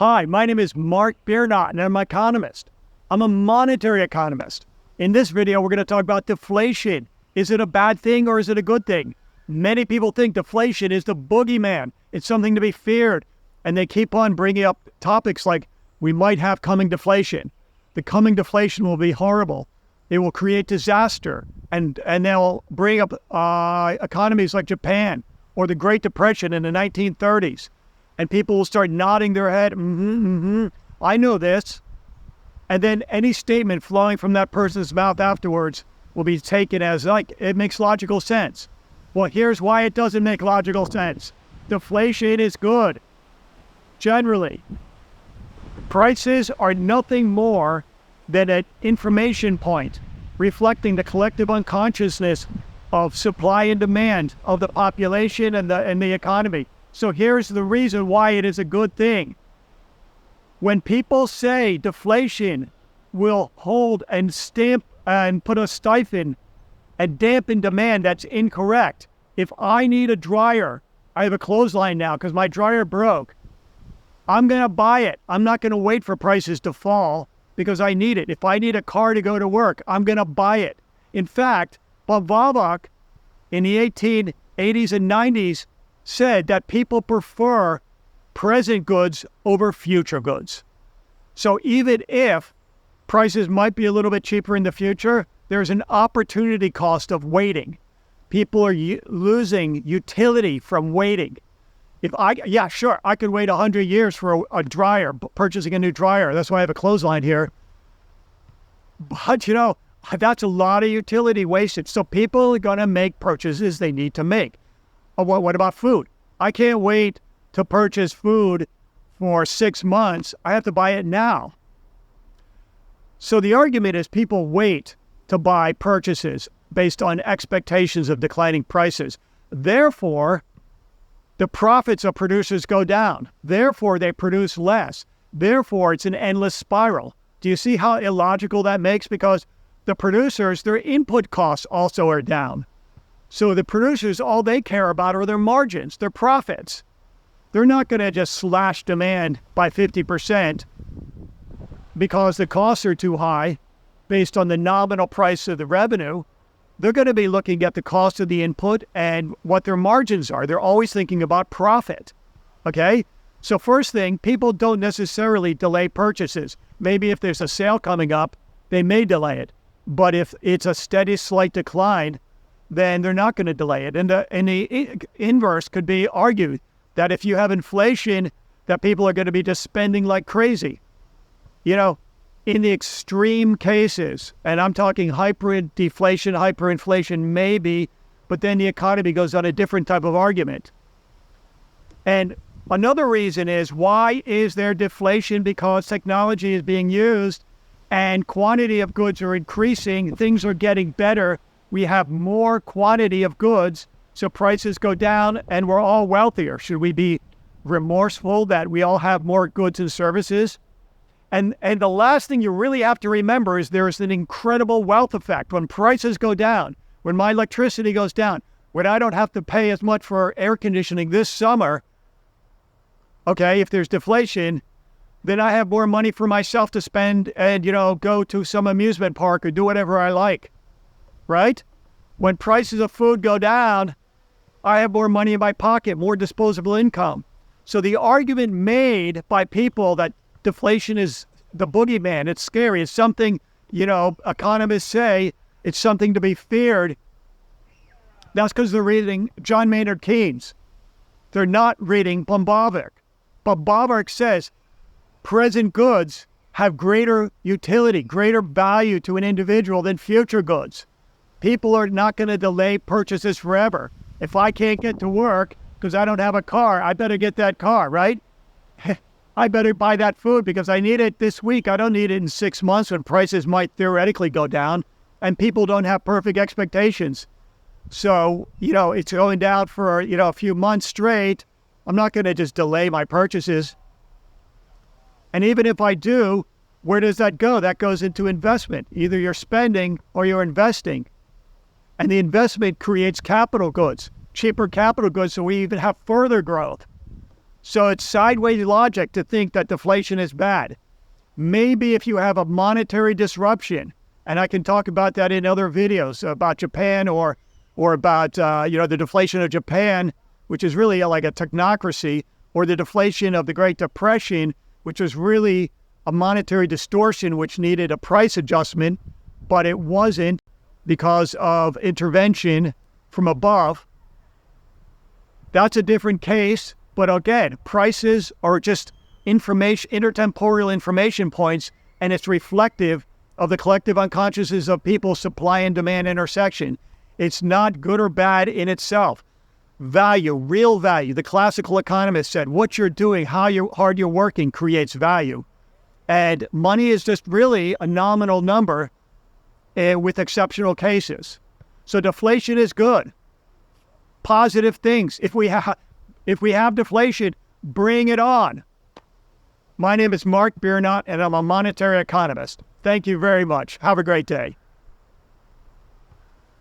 Hi, my name is Mark Biernot, and I'm an economist. I'm a monetary economist. In this video, we're going to talk about deflation. Is it a bad thing or is it a good thing? Many people think deflation is the boogeyman. It's something to be feared. And they keep on bringing up topics like we might have coming deflation. The coming deflation will be horrible. It will create disaster. And they'll bring up economies like Japan or the Great Depression in the 1930s. And people will start nodding their head, I know this. And then any statement flowing from that person's mouth afterwards will be taken as like, it makes logical sense. Well, here's why it doesn't make logical sense. Deflation is good. Generally, prices are nothing more than an information point reflecting the collective unconsciousness of supply and demand of the population and the economy. So here's the reason why it is a good thing. When people say deflation will hold and stamp and put a stifle and dampen demand, that's incorrect. If I need a dryer, I have a clothesline now because my dryer broke. I'm going to buy it. I'm not going to wait for prices to fall because I need it. If I need a car to go to work, I'm going to buy it. In fact, Bawerk in the 1880s and 90s said that people prefer present goods over future goods. So even if prices might be a little bit cheaper in the future, there's an opportunity cost of waiting. People are losing utility from waiting. I could wait 100 years for a dryer, purchasing a new dryer. That's why I have a clothesline here. But, that's a lot of utility wasted. So people are going to make purchases they need to make. What about food? I can't wait to purchase food for 6 months. I have to buy it now. So the argument is people wait to buy purchases based on expectations of declining prices. Therefore, the profits of producers go down. Therefore, they produce less. Therefore, it's an endless spiral. Do you see how illogical that makes? Because the producers, their input costs also are down. So the producers, all they care about are their margins, their profits. They're not going to just slash demand by 50% because the costs are too high based on the nominal price of the revenue. They're going to be looking at the cost of the input and what their margins are. They're always thinking about profit. Okay? So first thing, people don't necessarily delay purchases. Maybe if there's a sale coming up, they may delay it. But if it's a steady, slight decline, then they're not going to delay it. And the inverse could be argued that if you have inflation, that people are going to be just spending like crazy. In the extreme cases, and I'm talking hyperinflation, hyperinflation maybe, but then the economy goes on a different type of argument. And another reason is, why is there deflation? Because technology is being used and quantity of goods are increasing, things are getting better. We have more quantity of goods, so prices go down and we're all wealthier. Should we be remorseful that we all have more goods and services? And the last thing you really have to remember is there is an incredible wealth effect. When prices go down, when my electricity goes down, when I don't have to pay as much for air conditioning this summer, okay, if there's deflation, then I have more money for myself to spend and, go to some amusement park or do whatever I like. Right? When prices of food go down, I have more money in my pocket, more disposable income. So the argument made by people that deflation is the boogeyman, it's scary, it's something, economists say it's something to be feared. That's because they're reading John Maynard Keynes. They're not reading Bawerk. But Bawerk says present goods have greater utility, greater value to an individual than future goods. People are not going to delay purchases forever. If I can't get to work because I don't have a car, I better get that car, right? I better buy that food because I need it this week. I don't need it in 6 months when prices might theoretically go down. And people don't have perfect expectations. So, it's going down for, a few months straight. I'm not going to just delay my purchases. And even if I do, where does that go? That goes into investment. Either you're spending or you're investing. And the investment creates capital goods, cheaper capital goods, so we even have further growth. So it's sideways logic to think that deflation is bad. Maybe if you have a monetary disruption, and I can talk about that in other videos about Japan or about the deflation of Japan, which is really like a technocracy, or the deflation of the Great Depression, which was really a monetary distortion which needed a price adjustment, but it wasn't because of intervention from above. That's a different case, but again, prices are just information, intertemporal information points, and it's reflective of the collective unconsciousness of people's supply and demand intersection. It's not good or bad in itself. Value, real value. The classical economist said, what you're doing, how hard you're working creates value. And money is just really a nominal number with exceptional cases. So deflation is good. Positive things. If we have deflation, bring it on. My name is Mark Biernot, and I'm a monetary economist. Thank you very much. Have a great day.